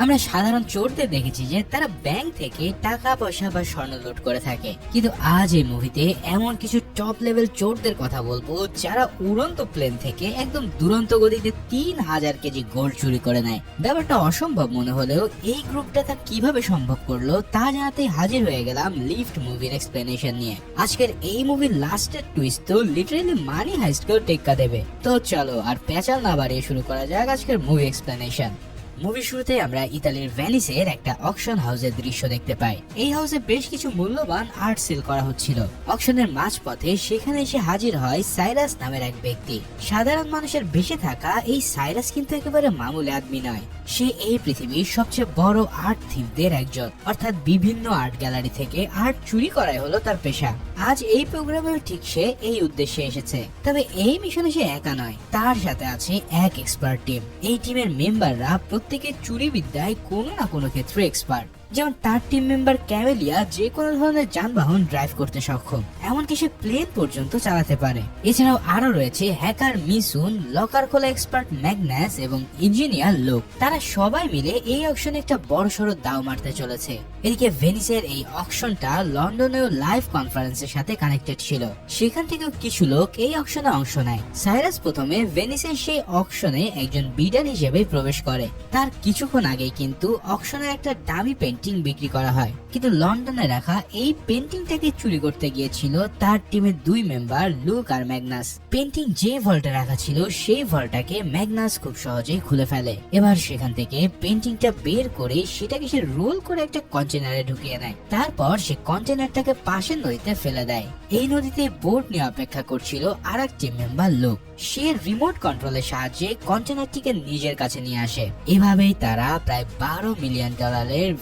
আমরা সাধারণ চোরদের দেখেছি যে তারা ব্যাংক থেকে টাকা পয়সা বা স্বর্ণ লুট করে থাকে, কিন্তু আজ এই মুভিতে এমন কিছু টপ লেভেল চোরদের কথা বলবো যারা উড়ন্ত প্লেন থেকে একদম দুরন্ত গতিতে 3000 কেজি গোল্ড চুরি করে নেয়। ব্যাপারটা অসম্ভব মনে হলেও এই গ্রুপটা তা কিভাবে সম্ভব করলো তা জানাতেই হাজির হয়ে গেলাম লিফট মুভির এক্সপ্লেনেশন নিয়ে। আজকের এই মুভির লাস্টের টুইস্ট তো লিটারালি মানি হাইস্টকেও টেক্কা দেবে। তো চলো আর পেঁচাল না বাড়িয়ে শুরু করা যাক আজকের মুভি এক্সপ্লেনেশন। মুভির শুরুতে আমরা ইতালির ভেনিসের একটা অকশন হাউসের দৃশ্য দেখতে পাই। এই হাউসে বেশ কিছু মূল্যবান আর্ট সেল করা হচ্ছিল। অকশনের মাঝপথে সেখানে এসে হাজির হয় সাইরাস নামের এক ব্যক্তি। সাধারণ মানুষের বেঁচে থাকা এই সাইরাস কিন্তু একেবারে মামুলি আদমি নয়। সে এই পৃথিবীর সবচেয়ে বড় আর্ট থিফদের একজন, অর্থাৎ বিভিন্ন আর্ট গ্যালারি থেকে আর্ট চুরি করাই হলো তার পেশা। আজ এই প্রোগ্রামেও ঠিক সে এই উদ্দেশ্যে এসেছে। তবে এই মিশনে সে একা নয়, তার সাথে আছে এক এক্সপার্ট টিম। এই টিমের মেম্বাররা প্রত্যেকে চুরি বিদ্যায় কোনো না কোনো ক্ষেত্রে এক্সপার্ট। যেমন তার টিম মেম্বার ক্যামেলিয়া যে কোনো ধরনের যানবাহন ড্রাইভ করতে সক্ষম, এমনকি সে প্লেন পর্যন্ত চালাতে পারে। এছাড়াও আরো রয়েছে হ্যাকার মিসুন, লকার খোলা এক্সপার্ট ম্যাগনাস এবং ইঞ্জিনিয়ার লোক। তারা সবাই মিলে এই অকশনে একটা বড়সড় দাও মারতে চলেছে। এদিকে ভেনিসের এই অকশনটা লন্ডনেও লাইভ কনফারেন্সের সাথে কানেক্টেড ছিল, সেখান থেকেও কিছু লোক এই অকশনে অংশ নেয়। সাইরাস প্রথমে ভেনিসের সেই অকশনে একজন বিডার হিসেবে প্রবেশ করে। তার কিছুক্ষণ আগেই কিন্তু অকশনের একটা দামি পেন্টিং বিক্রি করা হয়, কিন্তু লন্ডনে রাখা এই পেন্টিংটাকে চুরি করতে গিয়েছিল তার টিমের দুই মেম্বার লুক আর ম্যাগনাস। পেন্টিং যে ভল্টে রাখা ছিল সেই ভল্টটাকে ম্যাগনাস খুব সহজেই খুলে ফেলে। এবার সেখান থেকে পেন্টিংটা বের করে সেটাকে সে রোল করে একটা কন্টেনারে ঢুকিয়ে নেয়। তারপর সে কন্টেনারটাকে পাশের নদীতে ফেলে দেয়। এই নদীতে বোট নিয়ে অপেক্ষা করছিল আর এক টিম মেম্বার লুক। সে রিমোট কন্ট্রোলের সাহায্যে কন্টেনারটিকে নিজের কাছে নিয়ে আসে। এভাবেই তারা প্রায় $12 মিলিয়ন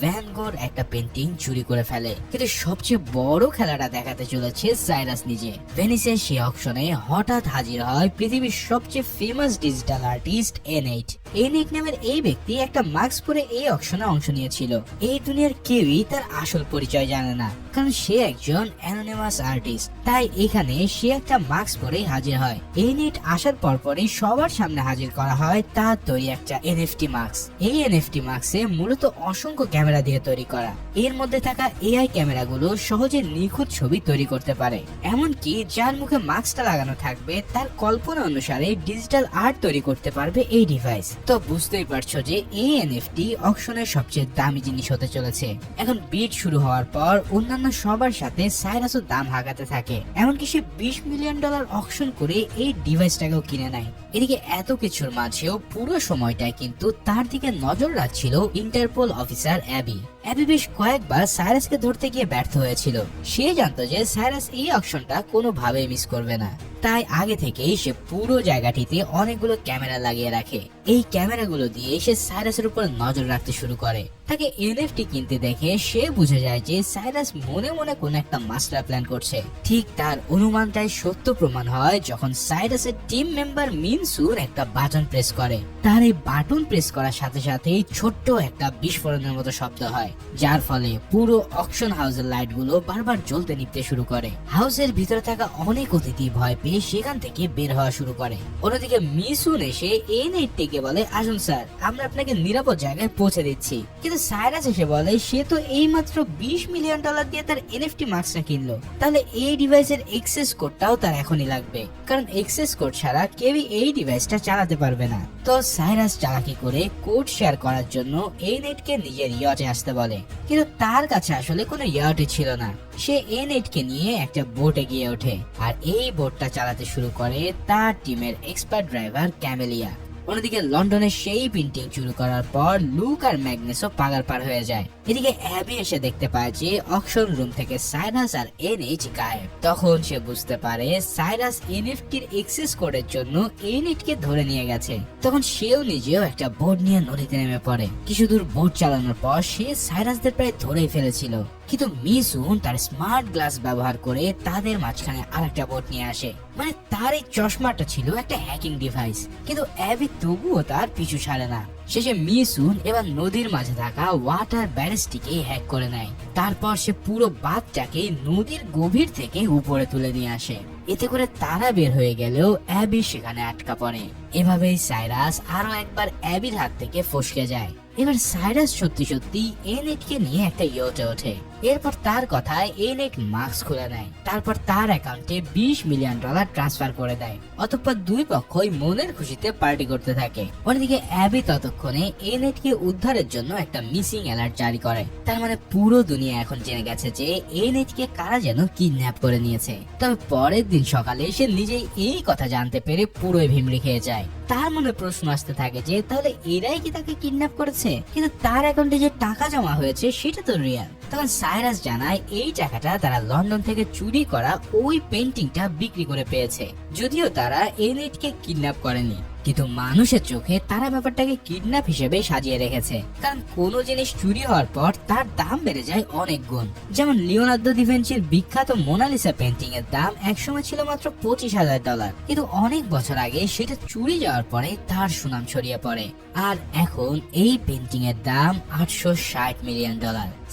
ভ্যান গোর একটা পেন্টিং চুরি করে ফেলে। কিন্তু সবচেয়ে বড় খেলাটা দেখাতে চলেছে সাইরাস নিজে। ভেনিসের সেই অকশনে হঠাৎ হাজির হয় পৃথিবীর সবচেয়ে famous digital artist N8। N8 নামের এই ব্যক্তি একটা মাস্ক পরে এই অকশনে অংশ নিয়েছিল। এই দুনিয়ার কেউই তার আসল পরিচয় জানে না, কারণ সে একজন অ্যানোনিমাস আর্টিস্ট। তাই এখানে সে একটা মাস্ক পরেই হাজির হয়। N8 আসার পরপরই সবার সামনে হাজির করা হয় তার তৈরি একটা NFT মাস্ক। এই NFT মাস্কে মূলত অসংখ্য ক্যামেরা দিয়ে তৈরি করা। এর মধ্যে থাকা AI ক্যামেরাগুলো সহজে নিখুঁত ছবি তৈরি করতে পারে। এমনকি যার মুখে মাস্কটা লাগানো থাকবে তার কল্পনা অনুসারে ডিজিটাল আর্ট তৈরি করতে পারবে এই ডিভাইস। তো বুঝতেই পারছো যে এই NFT অকশনের সবচেয়ে দামি জিনিস হতে চলেছে। এখন বিট শুরু হওয়ার পর অন্যান্য সবার সাথে সাইরাসও দাম হাঁকাতে থাকে। এমনকি সে $20 মিলিয়ন অকশন করে এই ডিভাইসটাকেও কিনে নেয়। এদিকে এত কিছুর মাঝেও পুরো সময়টায় কিন্তু তার দিকে নজর রাখছিল ইন্টারপোল অফিসার অ্যাবি। অ্যাবি বেশ কয়েকবার সাইরাসকে ধরতে গিয়ে ব্যর্থ হয়েছিল। সে জানতো যে সাইরাস এই অকশনটা কোনোভাবেই মিস করবে না, তাই আগে থেকেই সে পুরো জায়গাটিতে অনেকগুলো ক্যামেরা লাগিয়ে রাখে। এই ক্যামেরাগুলো দিয়ে সে সাইরাসের উপর নজর রাখতে শুরু করে। তাকে NFT কিনতে দেখে সে বুঝে যায় যে সাইরাস মনে মনে কোন একটা মাস্টার প্ল্যান করছে। ঠিক তার অনুমানটাই সত্য প্রমাণ হয় যখন সাইরাসের টিম মেম্বার মিনসুর একটা বাটন প্রেস করে। তার এই বাটন প্রেস করার সাথে সাথেই ছোট্ট একটা বিস্ফোরণের মতো শব্দ হয়, যার ফলে পুরো অকশন হাউসের লাইটগুলো বারবার জ্বলতে নিভতে শুরু করে। হাউসের ভিতরে থাকা অনেক অতিথি ভয় পেয়ে সেখান থেকে বের হওয়া শুরু করে। অন্যদিকে মিসুন এসে N8 কে বলে, আসুন স্যার, আমরা আপনাকে নিরাপদ জায়গায় পৌঁছে দিচ্ছি। কিন্তু সাইরাস এসে বলে সে তো এইমাত্র $20 মিলিয়ন দিয়ে তার NFT মাস্কটা কিনলো, তাহলে এই ডিভাইসের এক্সেস কোডটাও তার এখনই লাগবে, কারণ এক্সেস কোড ছাড়া কেউই এই ডিভাইসটা চালাতে পারবে না। তো সাইরাস চালাকি করে কোড শেয়ার করার জন্য N8 কে নিজের ইয়টে আসতে বলে, কিন্তু তার কাছে আসলে কোনো ইয়ার্টে ছিল না। সে N8 কে নিয়ে একটা বোটে গিয়ে ওঠে আর এই বোটটা চালাতে শুরু করে তার টিমের এক্সপার্ট ড্রাইভার ক্যামেলিয়া। অন্যদিকে লন্ডনে সেই পেন্টিং চুরি করার পর লুক আর ম্যাগনেসও পাগার পার হয়ে যায়। এদিকে অ্যাবি এসে দেখতে পায় যে অকশন রুম থেকে সাইরাস আর N8 গায়েব। তখন সে বুঝতে পারে সাইরাস NFTর এক্সেস কোডের জন্য N8 কে ধরে নিয়ে গেছে। তখন সেও নিজেও একটা বোট নিয়ে নদীতে নেমে পড়ে। কিছু দূর বোট চালানোর পর সে সাইরাসদের প্রায় ধরেই ফেলেছিল, কিন্তু মিসুন তার স্মার্ট গ্লাস ব্যবহার করে তাদের মাঝখানে আরেকটা বোট নিয়ে আসে। মানে তার এই চশমাটা ছিল একটা হ্যাকিং ডিভাইস, কিন্তু অ্যাবি তবুও তার পিছু ছাড়ে না। শেষে মিসুন এবার নদীর মাঝে থাকা ওয়াটার ব্যারেজটিকে হ্যাক করে নেয়। তারপর সে পুরো বাঁধটাকে নদীর গভীর থেকে উপরে তুলে নিয়ে আসে। এতে করে তারা বের হয়ে গেলেও অ্যাবি সেখানে আটকা পড়ে। এভাবেই সাইরাস আরো একবার অ্যাবির হাত থেকে ফসকে যায়। এবার সাইরাস সত্যি সত্যি এনেটকে নিয়ে একটা ইয়টে ওঠে। এরপর তার কথায় এনেট মাস্ক খুলে নেয়, তারপর তার অ্যাকাউন্টে $20 মিলিয়ন ট্রান্সফার করে দেয়। অতঃপর দুই পক্ষই মনের খুশিতে পার্টি করতে থাকে। অন্যদিকে অ্যাবি ততক্ষণে এনেটকে উদ্ধারের জন্য একটা মিসিং অ্যালার্ট জারি করে। তার মানে পুরো দুনিয়া এখন জেনে গেছে যে এনেটকে কারা যেন কিডন্যাপ করে নিয়েছে। তবে পরের দিন সকালে সে নিজেই এই কথা জানতে পেরে পুরোই ভিমড়ি খেয়ে যায়। তার মনে প্রশ্ন আসতে থাকে যে তাহলে এরাই কি তাকে কিডন্যাপ করেছে, কিন্তু তার অ্যাকাউন্টে যে টাকা জমা হয়েছে সেটা তো রিয়াল। তখন সাইরাস জানায় এই টাকাটা তারা লন্ডন থেকে চুরি করা ওই পেন্টিংটা বিক্রি করে পেয়েছে। যদিও তারা এনেটকে কিডন্যাপ করেনি, কিন্তু মানুষের চোখে তারা ব্যাপারটাকে কিডন্যাপ হিসেবে সাজিয়ে রেখেছে। কারণ কোনো জিনিস চুরি হওয়ার পর তার দাম বেড়ে যায় অনেক গুণ। যেমন লিওনার্দো দা ভিঞ্চির বিখ্যাত মোনালিসা পেন্টিং এর দাম একসময় ছিল মাত্র $25,000, কিন্তু অনেক বছর আগে সেটা চুরি যাওয়ার পরে তার সুনাম ছড়িয়ে পড়ে। আর এখন এই পেন্টিং এর দাম $860 মিলিয়ন।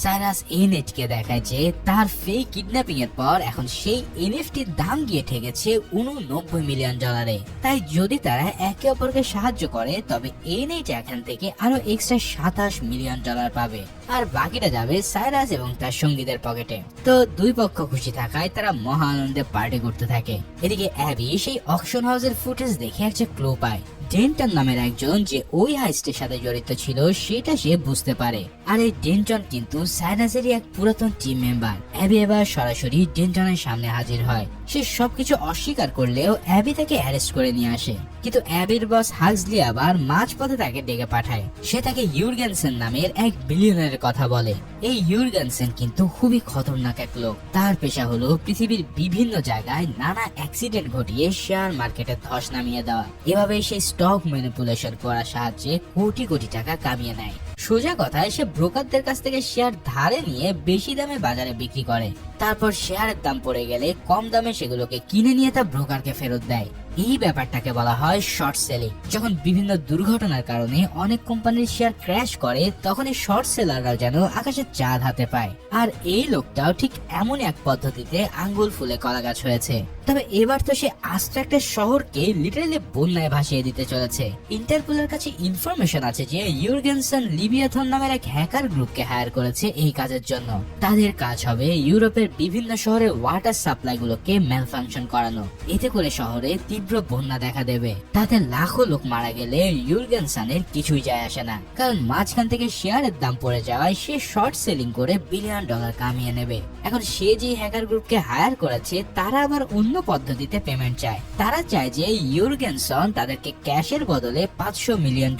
সাইরাস এনএফটি দেখায় যে তার ফেক কিডন্যাপিং এর পর এখন সেই এনএফটির দাম গিয়ে ঠেকেছে $89 মিলিয়ন। তাই যদি তারা একে অপরকে সাহায্য করে তবে এনএফটি এখান থেকে আরো এক্সট্রা $27 মিলিয়ন পাবে, আর বাকিটা যাবে সাইরাস এবং তার সঙ্গীদের পকেটে। তো দুই পক্ষ খুশি থাকায় তারা মহা আনন্দে পার্টি করতে থাকে। এদিকে অ্যাবি সেই অকশন হাউসের ফুটেজ দেখে একটা ক্লু পায়। ডেন্টন নামের একজন যে ওই হাইস্টের সাথে জড়িত ছিল সেটা সে বুঝতে পারে। আর এই ডেন্টন কিন্তু সাইরাসেরই এক পুরাতন টিম মেম্বার। অ্যাবি এবার সরাসরি ডেন্টনের সামনে হাজির হয়। সে সবকিছু অস্বীকার করলেও অ্যাবি তাকে অ্যারেস্ট করে নিয়ে আসে, কিন্তু অ্যাবির বস হাক্সলি আবার মাঝপথে তাকে ডেকে পাঠায়। সে তাকে ইউরগেনসেন নামের এক বিলিয়নের কথা বলে। এই ইউরগেনসেন কিন্তু খুবই খতরনাক এক লোক। তার পেশা হলো পৃথিবীর বিভিন্ন জায়গায় নানা অ্যাক্সিডেন্ট ঘটিয়ে শেয়ার মার্কেটে ধস নামিয়ে দেওয়া। এভাবে সে স্টক ম্যানিপুলেশন করার সাহায্যে কোটি কোটি টাকা কামিয়ে নেয়। সোজা কথায় সে ব্রোকারদের কাছ থেকে শেয়ার ধারে নিয়ে বেশি দামে বাজারে বিক্রি করে, তারপর শেয়ারের দাম পড়ে গেলে কম দামে সেগুলোকে কিনে নিয়ে তা ব্রোকারকে ফেরত দেয়। এই ব্যাপারটাকে বলা হয় শর্ট সেলিং। যখন বিভিন্ন দুর্ঘটনার কারণে অনেক কোম্পানির শেয়ার ক্র্যাশ করে তখন এই শর্ট সেলাররাও যেন আকাশে চাঁদ হাতে পায়। আর এই লোকটাও ঠিক এমন এক পদ্ধতিতে আঙ্গুল ফুলে কলা গাছ হয়েছে। তবে এবার তো সে আস্ত একটা শহরকে লিটারালি বন্যায় ভাসিয়ে দিতে চলেছে। ইন্টারপোলের কাছে ইনফরমেশন আছে যে ইউরগেনসন লিবিয়াথন নামের এক হ্যাকার গ্রুপকে হায়ার করেছে এই কাজের জন্য। তাদের কাজ হবে ইউরোপের বিভিন্ন শহরের ওয়াটার সাপ্লাই গুলোকে ম্যালফাংশন করানো। এতে করে শহরে তীব্র বন্যা দেখা দেবে। তাতে লাখো লোক মারা গেলে ইউরগেনসনের কিছুই যায় আসে না, কারণ মাঝখান থেকে শেয়ারের দাম পড়ে যাওয়ায় সে শর্ট সেলিং করে $1 বিলিয়ন কামিয়ে নেবে। এখন সে যে হ্যাকার গ্রুপকে হায়ার করেছে তারা আবার অন্য পদ্ধতিতে পেমেন্ট চায়। তারা চায় যে ইউরগেনসন তাদেরকে ক্যাশের বদলে $500 মিলিয়ন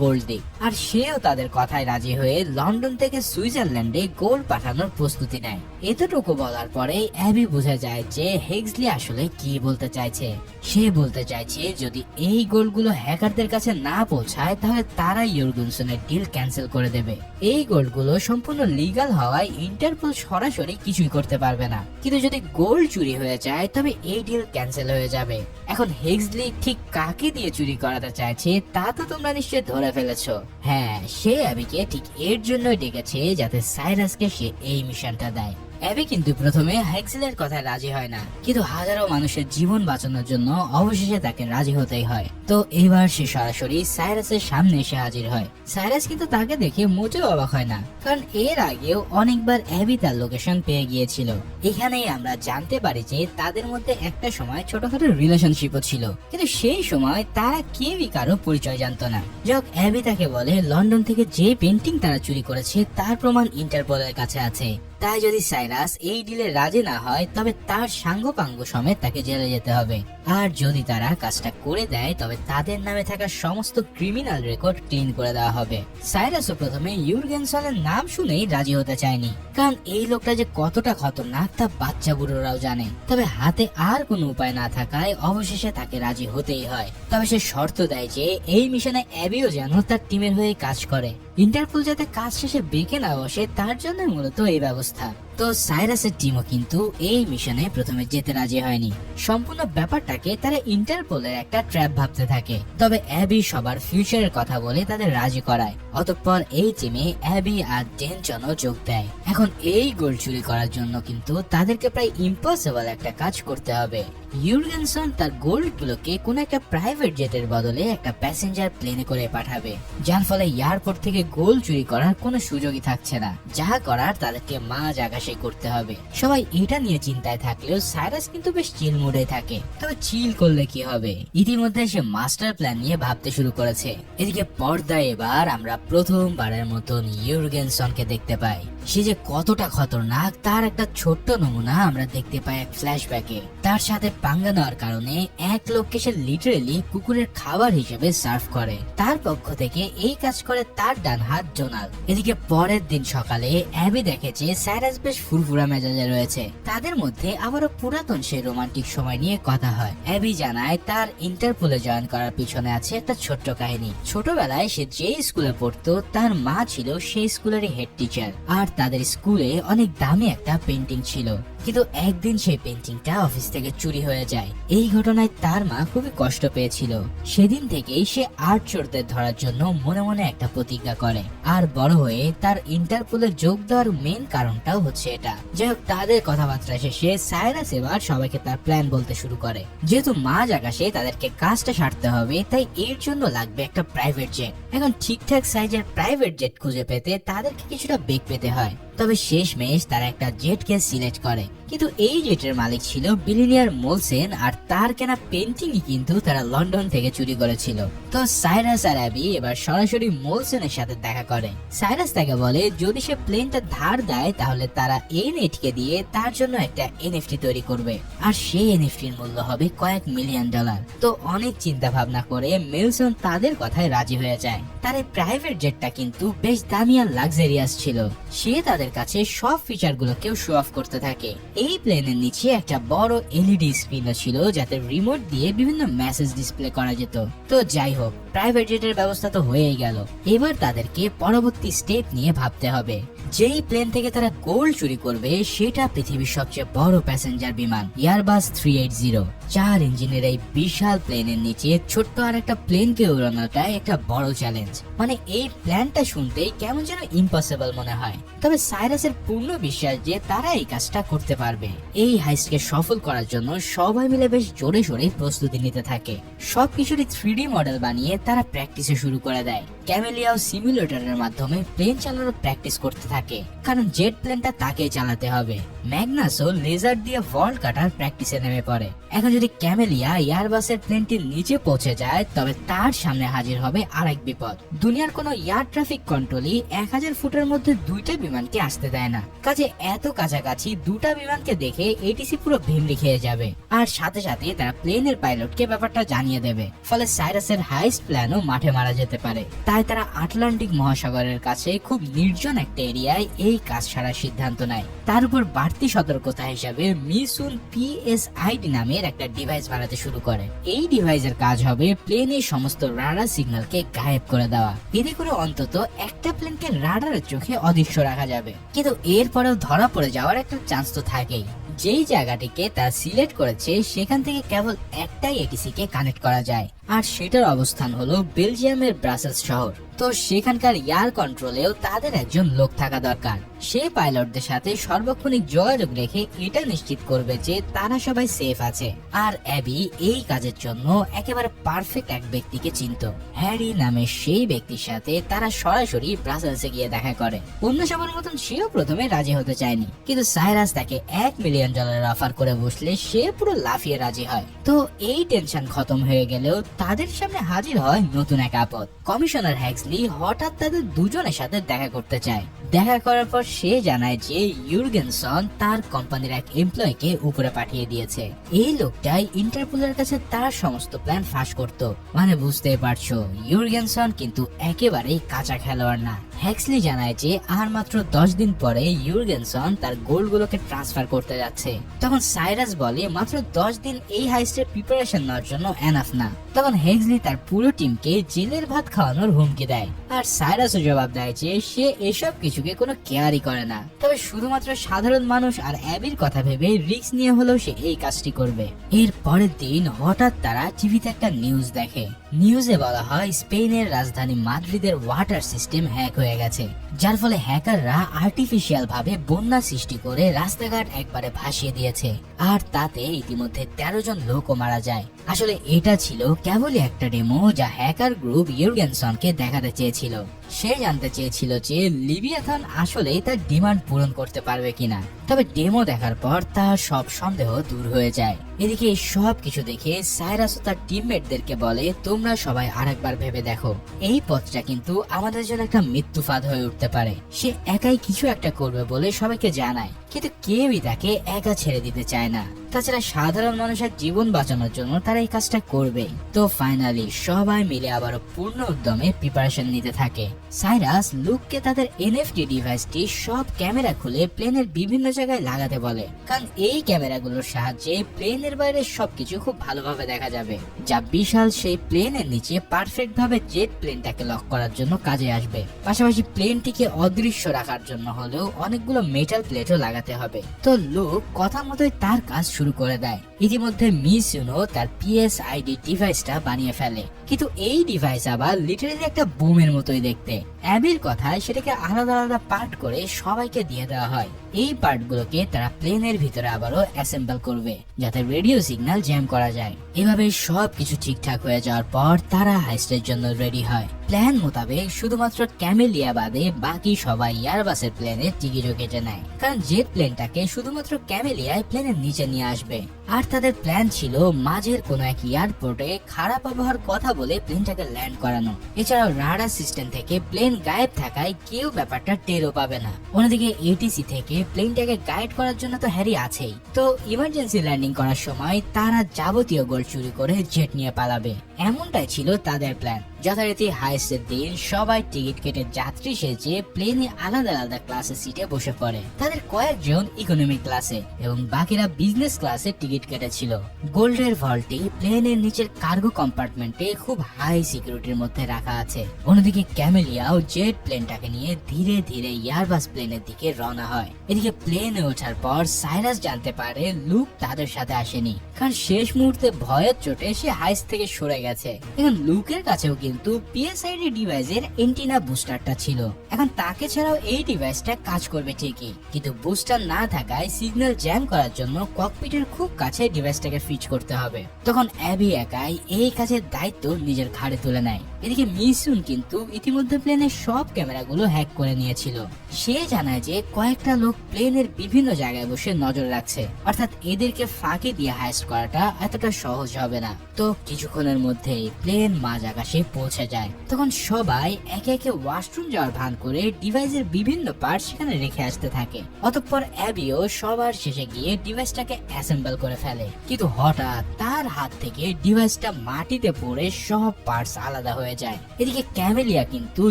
গোল্ড দিক। আর সেও তাদের কথায় রাজি হয়ে লন্ডন থেকে সুইজারল্যান্ডে গোল্ড পাঠানোর প্রস্তুতি নেয়। এতটুকু বলার পরে অ্যাবি বোঝা যায় যে হেক্সলি আসলে কি বলতে চাইছে। সে বলতে চাইছে যদি এই গোল্ডগুলো হ্যাকারদের কাছে না পৌঁছায় তাহলে তারা ইউরগেনসনের ডিল ক্যান্সেল করে দেবে। এই গোল্ডগুলো সম্পূর্ণ লিগ্যাল হওয়ায় ইন্টারপোল সরাসরি কিছুই করতে পারবে না, কিন্তু যদি গোল্ড চুরি হয়ে যায় তবে এই ডিল ক্যান্সেল হয়ে যাবে। এখন হেক্সলি ঠিক কাকে দিয়ে চুরি করাতে চাইছে তা তো তোমরা নিশ্চয়ই ধরে ফেলেছো। হ্যাঁ, সে অ্যাবিকে ঠিক এর জন্যই ডেকেছে যাতে সাইরাসকে সে এই মিশনটা দেয়। অ্যাবি কিন্তু প্রথমে হেক্সলের কথায় রাজি হয় না, কিন্তু হাজারো মানুষের জীবন বাঁচানোর জন্য অবশেষে তাকে রাজি হতেই হয়। তো এবার সে সরাসরি সাইরাসের সামনে এসে হাজির হয়। সাইরাস কিন্তু তাকে দেখে মোটেও অবাক হয় না, কারণ এর আগেও অনেকবার অ্যাবি তার লোকেশন পেয়ে গিয়েছিল। এখানেই আমরা জানতে পারি যে তাদের মধ্যে একটা সময় ছোটখাটো রিলেশনশিপও ছিল, কিন্তু সেই সময় তারা কেউই কারো পরিচয় জানতো না। যখন অ্যাবি তাকে বলে লন্ডন থেকে যে পেন্টিং তারা চুরি করেছে তার প্রমাণ ইন্টারপোলের কাছে আছে, তাই যদি সাইরাস এই ডিলে রাজি না হয় তবে তার সাঙ্গপাঙ্গ সমেত তাকে জেলে যেতে হবে। আর যদি তারা কাজটা করে দেয় তবে তাদের নামে থাকা সমস্ত ক্রিমিনাল রেকর্ড ক্লিন করে দেওয়া হবে। সাইরাসও প্রথমে ইউরগেনসনের নাম শুনেই রাজি হতে চায়নি, কারণ এই লোকটা যে কতটা খতরনাক তা বাচ্চা বুড়োরাও জানে। তবে হাতে আর কোনো উপায় না থাকায় অবশেষে তাকে রাজি হতেই হয়। তবে সে শর্ত দেয় যে এই মিশনে অ্যাবিও যেন তার টিমের হয়ে কাজ করে। ইন্টারপোল যাতে কাজ শেষে বেঁকে না বসে তার জন্য মূলত এই ব্যবস্থা। তো সাইরাসের টিমও কিন্তু এই মিশনে প্রথমে যেতে রাজি হয়নি। সম্পূর্ণ ব্যাপারটাকে তারা ইন্টারপোলের একটা ট্র্যাপ ভাবতে থাকে। তবে অ্যাবি সবার ফিউচারের কথা বলে তাদের রাজি করায়। অতঃপর এই টিমে অ্যাবি আর ডেনচনও যোগ দেয়। এখন এই গোল্ড চুরি করার জন্য কিন্তু তাদেরকে প্রায় ইম্পসিবল একটা কাজ করতে হবে। ইউরগেনসন তার গোল্ড গুলোকে কোন একটা প্রাইভেট জেটের বদলে একটা প্যাসেঞ্জার প্লেনে করে পাঠাবে, যার ফলে এয়ারপোর্ট থেকে গোল্ড চুরি করার কোনো সুযোগই থাকছে না। যা করার তাদেরকে মাঝ আকাশে করতে হবে। সবাই এটা নিয়ে চিন্তায় থাকলেও সাইরাস কিন্তু বেশ চিল মুডে থাকে। তবে চিল করলে কি হবে, ইতিমধ্যে সে মাস্টার প্ল্যান নিয়ে ভাবতে শুরু করেছে। এদিকে পর্দায় এবার আমরা প্রথমবারের মতন ইউরগেনসনকে দেখতে পাই। সে যে কতটা খতরনাক তার একটা ছোট্ট নমুনা আমরা দেখতে পাই এক ফ্ল্যাশব্যাকে। তার সাথে পাঙ্গা নেওয়ার কারণে এক লোককে সে লিটারেলি কুকুরের খাবার হিসেবে সার্ভ করে। তার পক্ষ থেকে এই কাজ করে তার ডান হাত জোনাল। এদিকে পরের দিন সকালে অ্যাবি দেখেছে সাইরাস বেশ ফুরফুরা মেজাজে রয়েছে। তাদের মধ্যে আবারও পুরাতন সেই রোমান্টিক সময় নিয়ে কথা হয়। অ্যাবি জানায় তার ইন্টারপোলে জয়েন করার পিছনে আছে একটা ছোট্ট কাহিনী। ছোটবেলায় সে যে স্কুলে পড়তো তার মা ছিল সেই স্কুলেরই হেড টিচার, আর তাদের স্কুলে অনেক দামি একটা পেন্টিং ছিল। কিন্তু একদিন সেই পেন্টিংটা অফিস থেকে চুরি হয়ে যায়। এই ঘটনায় তার মা খুবই কষ্ট পেয়েছিল। সেদিন থেকেই সে আর্ট চোরদের ধরার জন্য মনে মনে একটা প্রতিজ্ঞা করে। আর বড় হয়ে তার ইন্টারপোলে যোগ দেওয়ার মেন কারণটাও হচ্ছে এটা। যাই হোক, তাদের কথাবার্তা শেষে সাইরাস এবার সবাইকে তার প্ল্যান বলতে শুরু করে। যেহেতু মাঝ আকাশে তাদেরকে কাজটা সারতে হবে, তাই এর জন্য লাগবে একটা প্রাইভেট জেট। এখন ঠিকঠাক সাইজের প্রাইভেট জেট খুঁজে পেতে তাদেরকে কিছুটা বেগ পেতে হয়। তবে শেষমেশ তারা একটা জেটকে সিলেক্ট করে। কিন্তু এই জেটের মালিক ছিল বিলিনিয়ার মোলসেন, আর তার কেনা পেন্টিংই কিন্তু তারা লন্ডন থেকে চুরি করেছিল। তো সাইরাস আর অ্যাবি এবার সরাসরি মোলসেনের সাথে দেখা করে। সাইরাস তাকে বলে যদি সে প্লেনটা ধার দেয় তাহলে তারা এই নেটকে দিয়ে তার জন্য একটা এনএফটি তৈরি করবে, আর সেই এনএফটির মূল্য হবে কয়েক মিলিয়ন ডলার। তো অনেক চিন্তা ভাবনা করে মেলসন তাদের কথায় রাজি হয়ে যায়। তার এই প্রাইভেট জেটটা কিন্তু বেশ দামি আর লাক্সারিয়াস ছিল। সে তাদের কাছে সব ফিচার গুলোকেও শো অফ করতে থাকে। এই প্লেনের নিচে একটা বড় এলইডি স্ক্রিনও ছিল, যাতে রিমোট দিয়ে বিভিন্ন মেসেজ ডিসপ্লে করা যেত। তো যাই হোক, প্রাইভেট জেটের ব্যবস্থা তো হয়েই গেল। এবার তাদেরকে পরবর্তী স্টেপ নিয়ে ভাবতে হবে। যেই প্লেন থেকে তারা গোল্ড চুরি করবে সেটা পৃথিবীর সবচেয়ে বড় প্যাসেঞ্জার বিমান এয়ারবাস 380। 4 ইঞ্জিনের এই বিশাল প্লেনের নিচে ছোট্ট আর একটা প্লেনকে উড়ানোটা একটা বড় চ্যালেঞ্জ। মানে এই প্ল্যানটা শুনতেই কেমন যেন ইম্পসিবল মনে হয়। তবে সাইরাসের পূর্ণ বিশ্বাস যে তারা এই কাজটা করতে পারবে। এই হাইস্টকে সফল করার জন্য সবাই মিলে বেশ জোরে সোরে প্রস্তুতি নিতে থাকে। সবকিছুরই 3D মডেল বানিয়ে তারা প্র্যাকটিসে শুরু করে দেয়। ক্যামেলিয়াও সিমুলেটরের মাধ্যমে প্লেন চালানোর প্র্যাকটিস করতে থাকে, কারণ জেট প্লেনটা তাকেই চালাতে হবে। ম্যাগনাসও লেজার দিয়ে ভল্ট কাটার প্র্যাকটিসে নেমে পড়ে। এখন যদি ক্যামেলিয়া এয়ারবাসের প্লেনটির নিচে পৌঁছে যায় তবে তার সামনে হাজির হবে আরেক বিপদ। দুনিয়ার কোনো এয়ার ট্রাফিক কন্ট্রোলই 1000 ফুটের মধ্যে দুইটা বিমানকে আসতে দেয় না। কাজে এত কাছাকাছি দুটা বিমানকে দেখে এটিসি পুরো ভিমড়ি খেয়ে যাবে, আর সাথে সাথে তারা প্লেনের পাইলটকে ব্যাপারটা জানিয়ে দেবে। ফলে সাইরাসের হাইস্ট প্ল্যানও মাঠে মারা যেতে পারে। তাই তারা আটলান্টিক মহাসাগরের কাছে খুব নির্জন একটা এরিয়ায় এই কাজ সারার সিদ্ধান্ত নেয়। তার উপর বাড়তি সতর্কতা হিসাবে মিসুন PSID নামের একটা ডিভাইস বানাতে শুরু করে। এই ডিভাইসের কাজ হবে প্লেনের সমস্ত রাডার সিগন্যালকে গায়েব করে দেওয়া। এতে করে অন্তত একটা প্লেনকে রাডারের চোখে অদৃশ্য রাখা যাবে। কিন্তু এরপরেও ধরা পড়ে যাওয়ার একটা চান্স তো থাকেই। যেই জায়গাটিকে তারা সিলেক্ট করেছে সেখান থেকে কেবল একটাই এটিসি কে কানেক্ট করা যায়, আর সেটার অবস্থান হলো বেলজিয়ামের ব্রাসেলস শহর। তো সেখানকার এয়ার কন্ট্রোলেও তাদের একজন লোক থাকা দরকার। সে পাইলটদের সাথে সর্বক্ষণিক যোগাযোগ রেখে এটা নিশ্চিত করবে যে তারা সবাই সেফ আছে। আর অ্যাবি এই কাজের জন্য একেবারে পারফেক্ট এক ব্যক্তিকে চিনত। হ্যারি নামে সেই ব্যক্তির সাথে তারা সরাসরি ব্রাসেলসে গিয়ে দেখা করে। অন্য সবার মতন সেও প্রথমে রাজি হতে চায়নি, কিন্তু সাইরাস তাকে $1 মিলিয়ন অফার করে বসলে সে পুরো লাফিয়ে রাজি হয়। তো এই টেনশন খতম হয়ে গেলেও তাদের সামনে হাজির হয় নতুন এক আপদ। কমিশনার হ্যাক্সলি হঠাৎ তাদের দুজনের সাথে দেখা করতে চায়। দেখা করার পর সে জানায় যে ইউরগেনসন তার কোম্পানির এক এমপ্লয়িকে উপরে পাঠিয়ে দিয়েছে। এই লোকটাই ইন্টারপোলের কাছে তার সমস্ত প্ল্যান ফাঁস করত। মানে বুঝতে পারছো, ইউরগেনসন কিন্তু একেবারেই কাঁচা খেলোয়াড় না। হ্যাক্সলি জানায় যে আর মাত্র 10 দিন পরে ইউরগেনসন তার গোলগুলোকে ট্রান্সফার করতে যাচ্ছে। তখন সাইরাস বলে মাত্র 10 দিন এই হাইস্টের প্রিপারেশন নেওয়ার জন্য এনাফ না। তখন হ্যাক্সলি তার পুরো টিমকে জেলের ভাত খাওয়ানোর হুমকি দেয়, আর সাইরাসও জবাব দেয় যে সে এসব কিছু কিছুকে কোনো কেয়ারই করে না। তবে শুধুমাত্র সাধারণ মানুষ আর অ্যাবির কথা ভেবে রিস্ক নিয়ে হলেও সে এই কাজটি করবে। এর পরের দিন হঠাৎ তারা টিভিতে একটা নিউজ দেখে। নিউজে বলা হয় স্পেনের রাজধানী মাদ্রিদের ওয়াটার সিস্টেম হ্যাক হয়ে গেছে, যার ফলে হ্যাকাররা আর্টিফিশিয়াল ভাবে বন্যা সৃষ্টি করে রাস্তাঘাট একবারে ভাসিয়ে দিয়েছে। আর তাতে ইতিমধ্যে 13 জন লোকও মারা যায়। আসলে এটা ছিল কেবলই একটা ডেমো যা হ্যাকার গ্রুপ ইউরগেনসনকে দেখাতে চেয়েছিল। সে জানতে চেয়েছিল যে লিভিয়াথান আসলে তার ডিমান্ড পূরণ করতে পারবে কিনা। তবে ডেমো দেখার পর তার সব সন্দেহ দূর হয়ে যায়। এদিকে এই সব কিছু দেখে সাইরাস ও তার টিমমেটদেরকে বলে, তোমরা সবাই আরেকবার ভেবে দেখো, এই পথটা কিন্তু আমাদের জন্য একটা মৃত্যু ফাঁদ হয়ে উঠতে পারে। সে একাই কিছু একটা করবে বলে সবাইকে জানায়, কিন্তু কেউই তাকে একা ছেড়ে দিতে চায় না। তাছাড়া সাধারণ মানুষের জীবন বাঁচানোর জন্য তারা এই কাজটা করবেই। তো ফাইনালি সবাই মিলে আবারও পূর্ণ উদ্যমে প্রিপারেশন নিতে থাকে। সাইরাস লুককে তাদের এনএফটি ডিভাইসটি সব ক্যামেরা খুলে প্লেনের বিভিন্ন জায়গায় লাগাতে বলে, কারণ এই ক্যামেরাগুলোর সাহায্যে প্লেনের বাইরে সবকিছু খুব ভালোভাবে দেখা যাবে, যা বিশাল সেই প্লেনের নিচে পারফেক্ট ভাবে জেট প্লেনটাকে লক করার জন্য কাজে আসবে। পাশাপাশি প্লেনটিকে অদৃশ্য রাখার জন্য হলেও অনেকগুলো মেটাল প্লেটও লাগাতে হবে। তো লুক কথা মতোই তার কাজ শুরু করে দেয়। ইতিমধ্যে মিস ইউনো তার পিএসআইডি ডিভাইসটা বানিয়ে ফেলে, কিন্তু এই ডিভাইস আবার লিটারালি একটা বোমের মতোই দেখতে। অ্যাবির কথায় সেটাকে আলাদা আলাদা পার্ট করে সবাইকে দিয়ে দেওয়া হয়। এই পার্টগুলোকে তারা প্লেনের ভিতরে আবারও অ্যাসেম্বল করবে, যাতে রেডিও সিগন্যাল জ্যাম করা যায়। এভাবে সবকিছু ঠিকঠাক হয়ে যাওয়ার পর তারা হাইস্টের জন্য রেডি হয়। প্ল্যান মোতাবেক শুধুমাত্র ক্যামেলিয়া বাদে বাকি সবাই এয়ারবাসের প্লেনের টিকিটও কেটে নেয়, কারণ জেট প্লেনটাকে শুধুমাত্র ক্যামেলিয়ায় প্লেনের নিচে নিয়ে আসবে। আর তাদের প্ল্যান ছিল মাঝের কোন এক এয়ারপোর্টে খারাপ আবহাওয়ার কথা বলে প্লেনটাকে ল্যান্ড করানো। এছাড়াও রাডার সিস্টেম থেকে প্লেন গায়েব থাকায় কেউ ব্যাপারটা টেরও পাবে না। অন্যদিকে এটিসি থেকে প্লেনটাকে গাইড করার জন্য তো হ্যারি আছেই। তো ইমার্জেন্সি ল্যান্ডিং করার সময় তারা যাবতীয় গোল্ড চুরি করে জেট নিয়ে পালাবে, এমনটাই ছিল তাদের প্ল্যান। যথারীতি হাইস্টের দিন সবাই টিকিট কেটে যাত্রী সেজে প্লেনে আলাদা আলাদা ক্লাসে সিটে বসে পড়ে। তাদের কয়েকজন ইকোনমি ক্লাসে এবং বাকিরা বিজনেস ক্লাসে টিকিট কেটেছিল। গোল্ডের ভল্টটি প্লেনের নিচের কার্গো কম্পার্টমেন্টে খুব হাই সিকিউরিটির মধ্যে রাখা আছে। অন্যদিকে ক্যামেলিয়াও জেট প্লেনটাকে নিয়ে ধীরে ধীরে এয়ারবাস প্লেনের দিকে রওনা হয়। এদিকে প্লেনে ওঠার পর সাইরাস জানতে পারে লুক তাদের সাথে আসেনি, কারণ শেষ মুহূর্তে ভয়ের চোটে সে হাইস্ট থেকে সরে গেছে। এখন লুকের কাছেও কিন্তু পিএসআইডি ডিভাইসের এন্টিনা বুস্টারটা ছিল। এখন তাকে ছাড়াও এই ডিভাইসটা কাজ করবে ঠিকই, কিন্তু বুস্টার না থাকায় সিগন্যাল জ্যাম করার জন্য ককপিটের খুব কাছে ডিভাইসটাকে ফিট করতে হবে। তখন অ্যাবি একাই এই কাজের দায়িত্ব নিজের ঘাড়ে তুলে নেয়। এদিকে মিসুন কিন্তু ইতিমধ্যে প্লেনের সব ক্যামেরাগুলো হ্যাক করে নিয়েছিল। সে জানায় যে কয়েকটা লোক প্লেনের বিভিন্ন জায়গায় বসে নজর রাখছে, অর্থাৎ এদেরকে ফাঁকি দিয়ে হাইস্ট করাটা এতটা সহজ হবে না। তো কিছুক্ষণের মধ্যেই প্লেন মাঝ আকাশে পৌঁছে যায়। তখন সবাই একে একে ওয়াশরুম যাওয়ার ভান করে ডিভাইসের বিভিন্ন পার্ট সেখানে রেখে আসতে থাকে। অতঃপর অ্যাবিও সবার শেষে গিয়ে ডিভাইসটাকে অ্যাসেম্বল করে ফেলে, কিন্তু হঠাৎ তার হাত থেকে ডিভাইসটা মাটিতে পড়ে সব পার্টস আলাদা হয়ে যায়। এদিকে ক্যামেলিয়া কিন্তু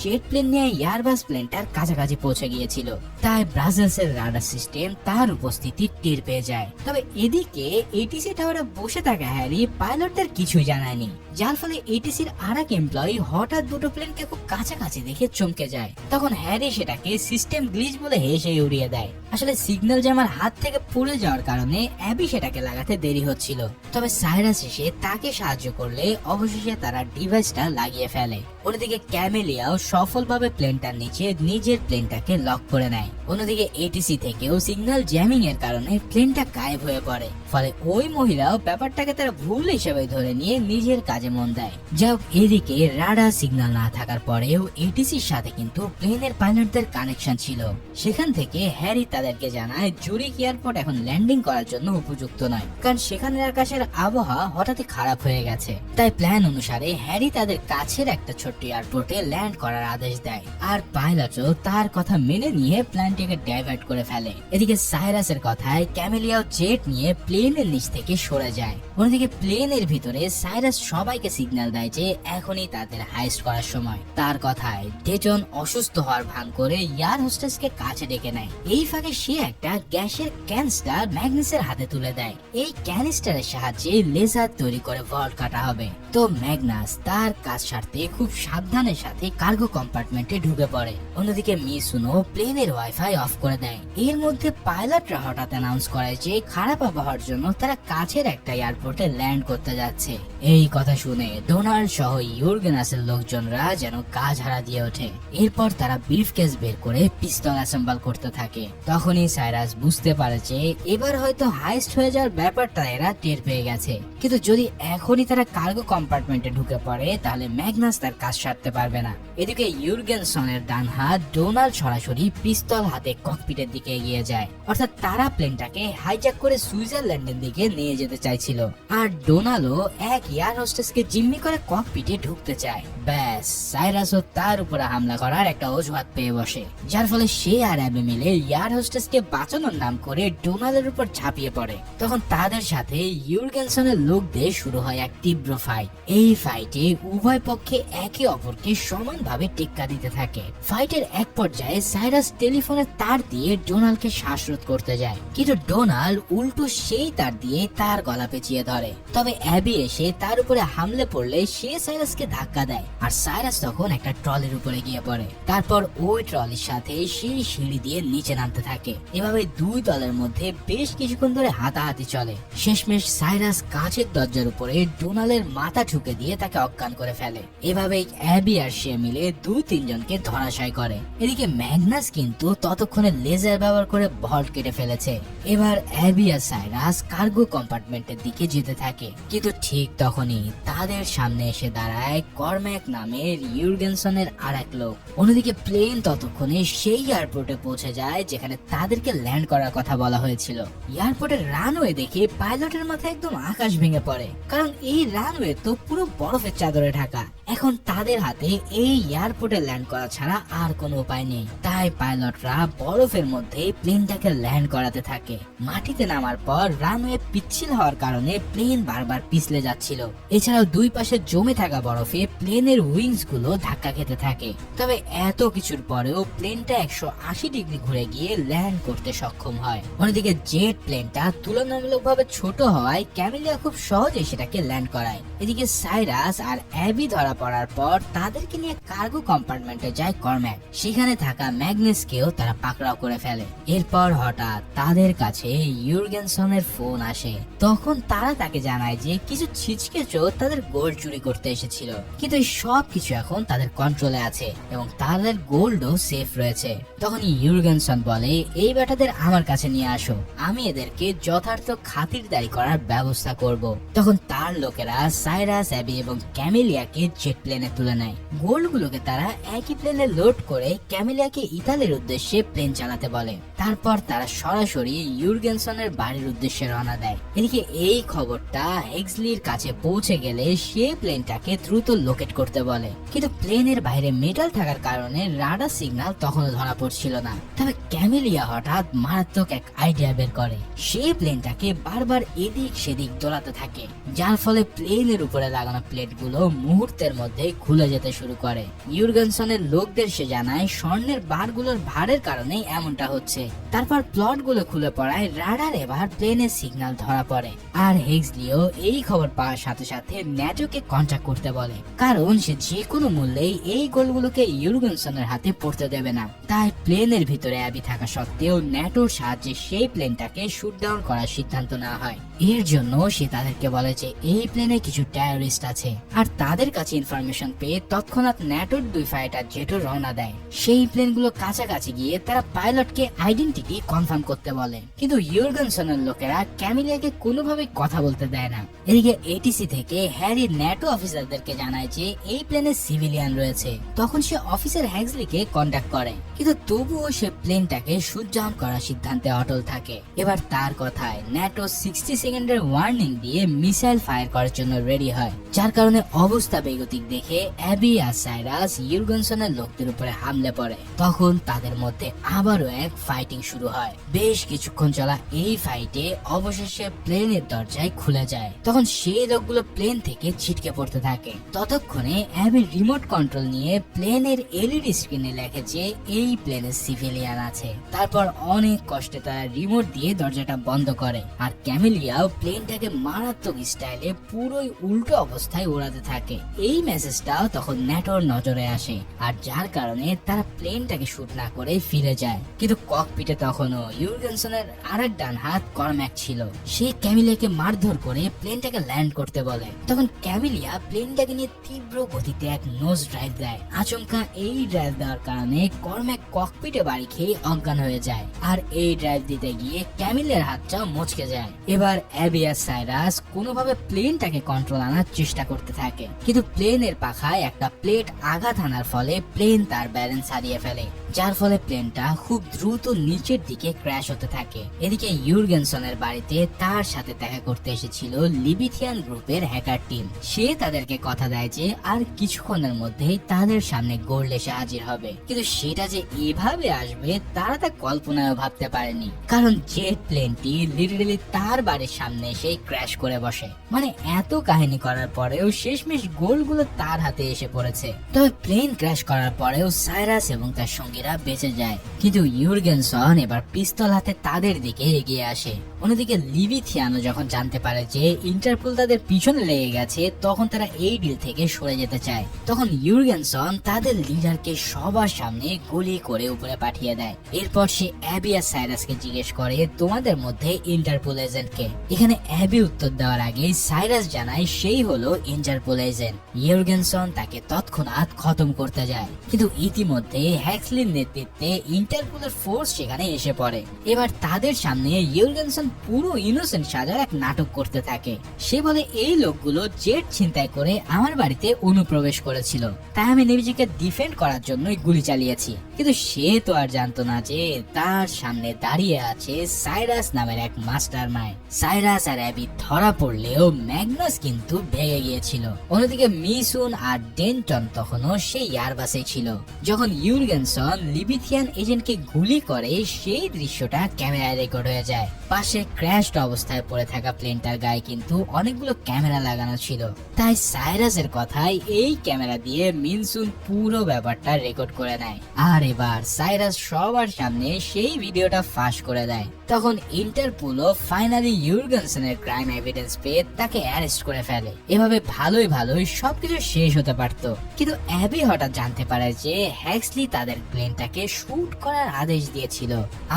জেট প্লেন নিয়ে এয়ারবাস প্লেনটার কাছাকাছি পৌঁছে গিয়েছিল, তাই ব্রাজিলসের রাডার সিস্টেম তার উপস্থিতি টের পেয়ে যায়। তবে এদিকে এটিসি টাওয়ারে বসে থাকা হ্যারি পাইলটদের কিছুই জানায়নি, যার ফলে এটিসির আরেক এমপ্লয়ি হঠাৎ দুটো প্লেনকে খুব কাছাকাছি দেখে চমকে যায়। তখন হ্যারি সেটাকে সিস্টেম গ্লিচ বলে হেসে উড়িয়ে দেয়। আসলে সিগন্যাল জ্যামার হাত থেকে পড়ে যাওয়ার কারণে অ্যাবি সেটাকে লাগাতে দেরি হচ্ছিল। তবে সাইরাস এসে তাকে সাহায্য করলে অবশেষে তারা ডিভাইসটা লাগিয়ে ফেলে। অন্যদিকে ক্যামেলিয়াও সফলভাবে প্লেনটার নিচে নিজের প্লেনটাকে লক করে নেয়। অন্যদিকে এটিসি থেকেও সিগন্যাল জ্যামিং এর কারণে প্লেনটা গায়েব হয়ে পড়ে। ফলে ওই মহিলাও ব্যাপারটাকে তারা ভুল হিসেবে ধরে নিয়ে নিজের কাজে মন দেয়। যাই হোক, এদিকে রাডার সিগন্যাল না থাকার পরেও এটিসির সাথে কিন্তু প্লেনের পাইলটদের কানেকশন ছিল। সেখান থেকে হ্যারি তাদেরকে জানায় জুরিক এয়ারপোর্ট এখন ল্যান্ডিং করার জন্য উপযুক্ত নয়, কারণ সেখানের আকাশের আবহাওয়া হঠাৎই খারাপ হয়ে গেছে। তাই প্ল্যান অনুসারে হ্যারি তাদের কাছের একটা ছোট্ট এয়ারপোর্টে ল্যান্ড করার আদেশ দেয়, আর পাইলটও তার কথা মেনে নিয়ে প্ল্যানটিকে ডাইভার্ট করে ফেলে। এদিকে সাইরাসের কথায় ক্যামেলিয়াও জেট নিয়ে প্লেনের নিচ থেকে সরে যায়। অন্যদিকে প্লেনের ভিতরে সাইরাস সবাইকে সিগন্যাল দেয় যে এখনই তাদের হাইস্ট করার সময়। তার কথায় ডেটন অসুস্থ হওয়ার ভান করে এয়ার হোস্টেসকে কাছে ডেকে নেয়। এই ফাঁকে তখনই সে একটা গ্যাসের ক্যানিস্টার ম্যাগনাসের হাতে তুলে দেয়। এই ক্যানিস্টারের সাহায্যে লেজার তৈরি করে ভল্ট কাটা হবে। তো ম্যাগনাস তার কাজ সারতে খুব সাবধানের সাথে কার্গো কম্পার্টমেন্টে ঢুকে পড়ে। অন্যদিকে মিসুনো প্লেনের ওয়াইফাই অফ করে দেয়। এর মধ্যে পাইলটরা হঠাৎ অ্যানাউন্স করে যে খারাপ আবহাওয়ার জন্য তারা কাছের একটা এয়ারপোর্টে ল্যান্ড করতে যাচ্ছে। এই কথা শুনে ডোনাল্ড সহ ইউরগেনাসের লোকজনরা যেন কাজ হারা দিয়ে ওঠে। এরপর তারা ব্রিফকেস বের করে পিস্তল অ্যাসেম্বল করতে থাকে। তখনই সাইরাস বুঝতে পারে যে এবার হয়তো হাইস্ট হয়ে যাওয়ার ব্যাপারটা এরা টের পেয়ে গেছে। কিন্তু যদি এখনই তারা কার্গো কম্পার্টমেন্টে ঢুকে পড়ে তাহলে ম্যাগনাস তার কাজ সারতে পারবে না। এদিকে ইউরগেনসনের ডান হাত ডোনাল্ড সরাসরি পিস্তল হাতে ককপিটের দিকে এগিয়ে যায়। অর্থাৎ তারা প্লেনটাকে হাইজ্যাক করে সুইজারল্যান্ডের দিকে নিয়ে যেতে চাইছিল। আর ডোনাল্ডও এক এয়ার হোস্টেসকে জিম্মি করে ককপিটে ঢুকতে চায়। ব্যাস, সাইরাসও তার উপরে হামলা করার একটা অজুহাত পেয়ে বসে, যার ফলে সে আর অ্যাবি মিলে এয়ার হোস্টেসকে বাঁচানোর নাম করে ডোনাল্ডের উপর ঝাঁপিয়ে পড়ে। তখন তাদের সাথে ইউরগেনসনের লোকদের শুরু হয় এক তীব্র ফাইট। এই ফাইটে উভয় পক্ষে একে অপরকে সমানভাবে টেক্কা দিতে থাকে। ফাইটের এক পর্যায়ে সাইরাস টেলিফোনের তার দিয়ে ডোনাল্ডকে শ্বাসরোধ করতে যায়, কিন্তু ডোনাল্ড উল্টো সেই তার দিয়ে তার গলা পেঁচিয়ে ধরে। তবে অ্যাবি এসে তার উপরে হামলে পড়লে সে সাইরাসকে ধাক্কা দেয়, আর সাইরাস তখন একটা ট্রলির উপরে গিয়ে পড়ে। তারপর ওই ট্রলির সাথে সেই সিঁড়ি দিয়ে নিচে নামতে থাকে। এভাবে দুই দলের মধ্যে বেশ কিছুক্ষণ ধরে হাতাহাতি চলে। শেষমেশ সাইরাস কাঁচের দরজার উপরে ডোনাল্ডের মাথা ঠুকে দিয়ে তাকে অজ্ঞান করে ফেলে। এভাবেই অ্যাবি আর সে মিলে দুই তিনজনকে ধরাশায়ী করে। এদিকে ম্যাগনাস কিন্তু ততক্ষণে লেজার ব্যবহার করে ভল্ট কেটে ফেলেছে। এবার অ্যাবি আর সাইরাস কার্গো কম্পার্টমেন্টের দিকে যেতে থাকে, কিন্তু ঠিক তখনই তাদের সামনে এসে দাঁড়ায় কর্ম্যাক নামের ইউরগেনসনের আর এক লোক। অন্যদিকে প্লেন ততক্ষণে সেই এয়ারপোর্টে পৌঁছে যায় যেখানে তাদেরকে ল্যান্ড করার কথা বলা হয়েছিল। এয়ারপোর্টের রানওয়ে দেখে পাইলটের মাথায় একদম আকাশ ভেঙে পড়ে, কারণ এই রানওয়ে তো পুরো বরফের চাদরে ঢাকা। এখন তাদের হাতে এই এয়ারপোর্টে ল্যান্ড করা ছাড়া আর কোনো উপায় নেই। তাই পাইলটরা বরফের মধ্যে প্লেনটাকে ল্যান্ড করাতে থাকে। মাটিতে নামার পর রানওয়ে পিচ্ছিল হওয়ার কারণে প্লেন বারবার পিছলে যাচ্ছিল। এছাড়াও দুই পাশে জমে থাকা বরফে প্লেনের উইংস গুলো ধাক্কা খেতে থাকে। তবে এত কিছুর পরেও প্লেনটা 180 ডিগ্রি ঘুরে গিয়ে ল্যান্ড করতে সক্ষম হয়। অন্যদিকে জেট প্লেনটা তুলনামূলকভাবে ছোট হওয়ায় ক্যামেলিয়া খুব সহজে সেটাকে ল্যান্ড করায়। এদিকে সাইরাস আর অ্যাবি ধরা পড়ার পর তাদেরকে নিয়ে কার্গো কম্পার্টমেন্টে যায় কর্ম্যাক। সেখানে থাকা ম্যাগনাসকেও তারা পাকড়াও করে ফেলে। এরপর হঠাৎ তাদের কাছে ইউরগেনসনের ফোন আসে। তখন তারা তাকে জানায় যে কিছু ছিচকে চোর তাদের গোল্ড চুরি করতে এসেছিল, কিন্তু এই সব কিছু এখন তাদের কন্ট্রোলে আছে এবং তাদের গোল্ডও সেফ রয়েছে। তখন ইউরগেনসন বলে, এই বেটাদের আমার কাছে নিয়ে আসো, আমি এদেরকে যথার্থ খাতিরদারি করার ব্যবস্থা করব। তখন তার লোকেরা সাইরাস, অ্যাবি এবং ক্যামেলিয়াকে জেট প্লেনে তুলে নেয়। গোল্ডগুলোকে তারা একই প্লেনে লোড করে ক্যামেলিয়াকে ইতালির উদ্দেশ্যে প্লেন চালাতে বলে। তারপর তারা সরাসরি ইউরগেনসনের বাড়ির উদ্দেশ্যে রওনা দেয়। এদিকে এই খবরটা হেক্সলির কাছে পৌঁছে গেলে সে প্লেনটাকে দ্রুত লোকেট করতে বলে, কিন্তু প্লেনের বাইরে মেটাল থাকার কারণে রাডার সিগন্যাল তখনও ধরা পড়ছিল না। তবে ক্যামেলিয়া হঠাৎ মারাত্মক এক আইডিয়া বের করে। সে প্লেনটাকে বারবার এদিক সেদিক দোলাতে থাকে, যার ফলে প্লেনের উপরে লাগানো প্লেটগুলো মুহূর্তের মধ্যে খুলে যেতে শুরু করে। ইউরগেনসনের লোকদের সে জানায় স্বর্ণের বারগুলোর ভারের কারণে এমনটা হচ্ছে। তারপর প্লটগুলো খুলে পড়ায় রাডার এবার প্লেনের সিগন্যাল ধরা পড়ে। আর হেক্সলিও এই খবর পাওয়ার সাথে সাথে ন্যাটোকে কন্ট্যাক্ট করতে বলে, কারণ সে যে কোনো মূল্যেই এই গোলগুলোকে ইউরগেনসনের হাতে পড়তে দেবে না। তাই প্লেনের ভিতরে অ্যাবি থাকা সত্ত্বেও ন্যাটোর সাহায্যে সেই প্লেনটাকে শুট ডাউন করার সিদ্ধান্ত নেওয়া হয়। এর জন্য সে তাদেরকে বলে যে এই প্লেনে কিছু টেররিস্ট আছে, আর তাদের কাছে ইনফরমেশন পেয়ে তৎক্ষণাৎ ন্যাটোর দুই ফাইটার জেটও রওনা দেয়। সেই প্লেনগুলো কাছাকাছি গিয়ে তারা পাইলটকে আইডেন্টিটি কনফার্ম করতে বলে, কিন্তু ইউরগেনসনের লোকেরা ক্যামেলিয়াকে কোনোভাবে কথা বলতে দেয় না। এদিকে এটিসি থেকে হ্যারি ন্যাটো অফিসারদেরকে জানায় যে এই প্লেনে সিভিলিয়ান রয়েছে। তখন সে অফিসার হেক্সলিকে কন্ট্যাক্ট করে, কিন্তু তবুও সে প্লেনটাকে শুট ডাউন করার সিদ্ধান্তে অটল থাকে। এবার তার কথায় ন্যাটো 66 সেকেন্ডের ওয়ার্নিং দিয়ে মিসাইল ফায়ার করার জন্য রেডি হয়, যার কারণে অবস্থা বেগতিক দেখে অ্যাবি আর সাইরাস ইউরগেনসনের লোকদের উপরে হামলে পড়ে। তখন তাদের মধ্যে আবারও এক ফাইটিং শুরু হয়। বেশ কিছুক্ষণ চলা এই ফাইটে অবশেষে প্লেনের দরজায় খুলে যায়। তখন সেই লোকগুলো প্লেন থেকে ছিটকে পড়তে থাকে। ততক্ষণে অ্যাবি রিমোট কন্ট্রোল নিয়ে প্লেনের এলইডি স্ক্রিনে লেখে যে এই প্লেনের সিভিলিয়ান আছে। তারপর অনেক কষ্টে তারা রিমোট দিয়ে দরজাটা বন্ধ করে, আর ক্যামেলিয়াও প্লেনটাকে মারাত্মক স্টাইলে পুরোই উল্টো অবস্থায় উড়াতে থাকে। এই মেসেজটাও তখন ন্যাটোর নজরে আসে, আর যার কারণে তারা প্লেনটাকে শুট না করে ফিরে যায়। কিন্তু ককপিটে তখনও ইউরগেনসনের আরেক ডান হাত কর্ম্যাক ছিল। সে ক্যামিলিয়াকে মারধর করে প্লেনটাকে ল্যান্ড করতে বলে। তখন ক্যামিলিয়া প্লেনটাকে নিয়ে তীব্র গতিতে এক নোজ ড্রাইভ দেয়। আচমকা এই ড্রাইভ দেওয়ার কারণে কর্ম্যাক ককপিটে বাড়ি খেয়ে অজ্ঞান হয়ে যায়, আর এই ড্রাইভ দিতে গিয়ে ক্যামিলিয়ার হাতটাও মচকে যায়। এবার অ্যাবি আর সাইরাস কোনোভাবে প্লেনটাকে কন্ট্রোল আনার চেষ্টা করতে থাকে, কিন্তু প্লেনের পাখায় একটা প্লেট আঘাত আনার ফলে প্লেন তার ব্যালেন্স হারিয়ে ফেলে, যার ফলে প্লেনটা খুব দ্রুত নিচের দিকে ক্র্যাশ হতে থাকে। এদিকে ইউরগেনসনের বাড়িতে তার সাথে দেখা করতে এসেছিল লিবিথিয়ান গ্রুপের হ্যাকার টিম। সে তাদেরকে কথা দেয় যে আর কিছুক্ষণের মধ্যেই তাদের সামনে গোল্ড এসে হাজির হবে, কিন্তু সেটা যে এভাবে আসবে তারা তা কল্পনায় ভাবতে পারেনি, কারণ জেট প্লেনটি লিটারেলি তার বাড়ির সামনে এসে ক্র্যাশ করে বসে। মানে এত কাহিনী করার পরেও শেষমেশ গোল্ডগুলো তার হাতে এসে পড়েছে। তবে প্লেন ক্র্যাশ করার পরেও সাইরাস এবং তার সঙ্গীরা বেঁচে যায়, কিন্তু ইউরগেনসন এবার পিস্তল হাতে তাদের দিকে এগিয়ে আসে। অন্যদিকে লিবিথিয়ানো যখন জানতে পারে যে ইন্টারপোল তাদের পিছনে লেগে গেছে, তখন তারা এই ডিল থেকে সরে যেতে চায়। তখন ইউরগেনসন তাদের লিডারকে সবার সামনে গুলি করে উপরে পাঠিয়ে দেয়। এরপর সে অ্যাবি আর সাইরাসকে জিজ্ঞেস করে তোমাদের মধ্যে ইন্টারপোল এজেন্টকে। এখানে অ্যাবি উত্তর দেওয়ার আগে সাইরাস জানায় সেই হলো ইন্টারপোল এজেন্ট। ইউরগেনসন তাকে তৎক্ষণাৎ খতম করতে যায়, কিন্তু ইতিমধ্যে হ্যাক্সলির নেতৃত্বে ইন্টারপোলের ফোর্স সেখানে এসে পড়ে। এবার তাদের সামনে ইউরগেনসন পুরো ইনোসেন্ট সাজার এক নাটক করতে থাকে। সে বলে এই লোকগুলো জেট ছিনতাই করে আমার বাড়িতে অনুপ্রবেশ করেছিল, তাই আমি নিজেকে ডিফেন্ড করার জন্যই গুলি চালিয়েছি। কিন্তু সে তো আর জানতো না যে তার সামনে দাঁড়িয়ে আছে সাইরাস নামের এক মাস্টার মাইন্ড। সাইরাস আর অ্যাবি ধরা পড়লেও ম্যাগনাস কিন্তু ভেঙে গিয়েছিল। অন্যদিকে মিসুন আর ডেন্টন তখনও সেই এয়ারবাসে ছিল। যখন ইউরগেনসন লিবিথিয়ান এজেন্টকে গুলি করে সেই দৃশ্যটা ক্যামেরায় রেকর্ড হয়ে যায়। পাশে ক্র্যাশড অবস্থায় পড়ে থাকা প্লেনটার গায়ে কিন্তু অনেকগুলো ক্যামেরা লাগানো ছিল, তাই সাইরাসের কথায় এই ক্যামেরা দিয়ে মিনসুন পুরো ব্যাপারটা রেকর্ড করে নেয়। আর এবার সাইরাস সবার সামনে সেই ভিডিওটা ফাঁস করে দেয়। তখন ইন্টারপোলও ফাইনালি ইউরগেনসনের ক্রাইম এভিডেন্স পেয়ে তাকে অ্যারেস্ট করে ফেলে। এভাবে ভালোই ভালোই সবকিছু শেষ হতে পারত, কিন্তু অ্যাবি হঠাৎ জানতে পারে যে হ্যাক্সলি তাদের প্লেনটাকে শুট করার আদেশ দিয়েছিল,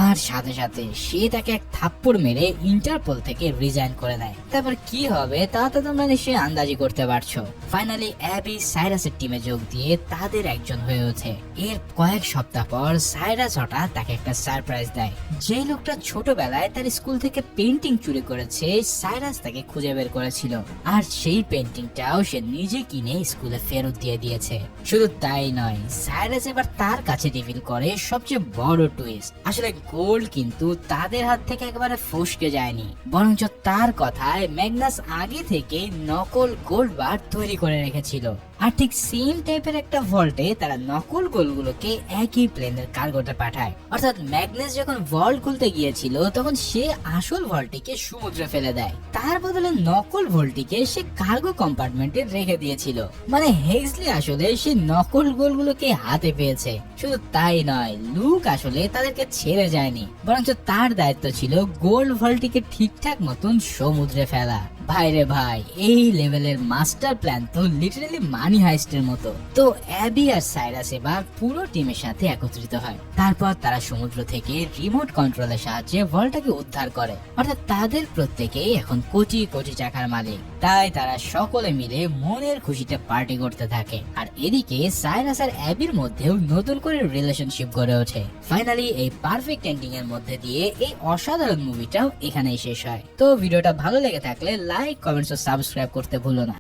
আর সাথে সাথে সে তাকে এক থাপ্পড় মেরে ইন্টারপোল থেকে রিজাইন করে নেয়। তারপর কি হবে তা তো তোমরা নিশ্চয়ই আন্দাজি করতে পারছো। ফাইনালি অ্যাবি সাইরাসের টিমে যোগ দিয়ে তাদের একজন হয়ে ওঠে। এর কয়েক সপ্তাহ পর সাইরাস হঠাৎ তাকে একটা সারপ্রাইজ দেয়। যে লোকটা ছোটবেলায় তার স্কুল থেকে পেন্টিং চুরি করেছে, সাইরাস তাকে খুঁজে বের করেছিল, আর সেই পেন্টিংটাও সে নিজে কিনে স্কুলে ফেরত দিয়ে দিয়েছে। শুধু তাই নয়, সাইরাস এবার তার কাছে রিভিল করে সবচেয়ে বড় টুইস্ট। আসলে গোল্ড কিন্তু তাদের হাত থেকে একেবারে ফসকে যায়নি, বরঞ্চ তার কথায় ম্যাগনাস আগে থেকে নকল গোল্ড বার তৈরি করে রেখেছিল। আর ঠিক সেম টাইপের একটা ভল্টে তারা নকল গোলগুলোকে একই প্লেনের কার্গোতে পাঠায়। অর্থাৎ ম্যাগনাস যখন ভল্ট খুলতে গিয়েছিল তখন সে আসল ভল্টটিকে সমুদ্রে ফেলে দেয়, তার বদলে নকল ভল্টটিকে সে কার্গো কম্পার্টমেন্টে রেখে দিয়েছিল। মানে হেক্সলি আসলে সে নকল গোলগুলোকে হাতে পেয়েছে। শুধু তাই নয়, লুক আসলে তাদেরকে ছেড়ে যায়নি, বরঞ্চ তার দায়িত্ব ছিল গোল্ড ভল্টটিকে ঠিকঠাক মতন সমুদ্রে ফেলা। ভাইরে ভাই, এই লেভেলের মাস্টার প্ল্যান তো লিটারালি মানি হাইস্টের মতো। তো অ্যাবি আর সাইরাস এবার পুরো টিমের সাথে একত্রিত হয়। তারপর তারা সমুদ্র থেকে রিমোট কন্ট্রোলের সাহায্যে ভল্টটাকে উদ্ধার করে। অর্থাৎ তাদের প্রত্যেকেই এখন কোটি কোটি টাকার মালিক। তাই তারা সকলে মিলে মনের খুশিতে পার্টি করতে থাকে। আর এদিকে সাইরাস আর অ্যাবির মধ্যেও নতুন করে রিলেশনশিপ গড়ে ওঠে। ফাইনালি এই পারফেক্ট এন্ডিং এর মধ্যে দিয়ে এই অসাধারণ মুভিটাও এখানেই শেষ হয়। তো ভিডিওটা ভালো লেগে থাকলে লাইক, কমেন্টস ও সাবস্ক্রাইব করতে ভুলো না।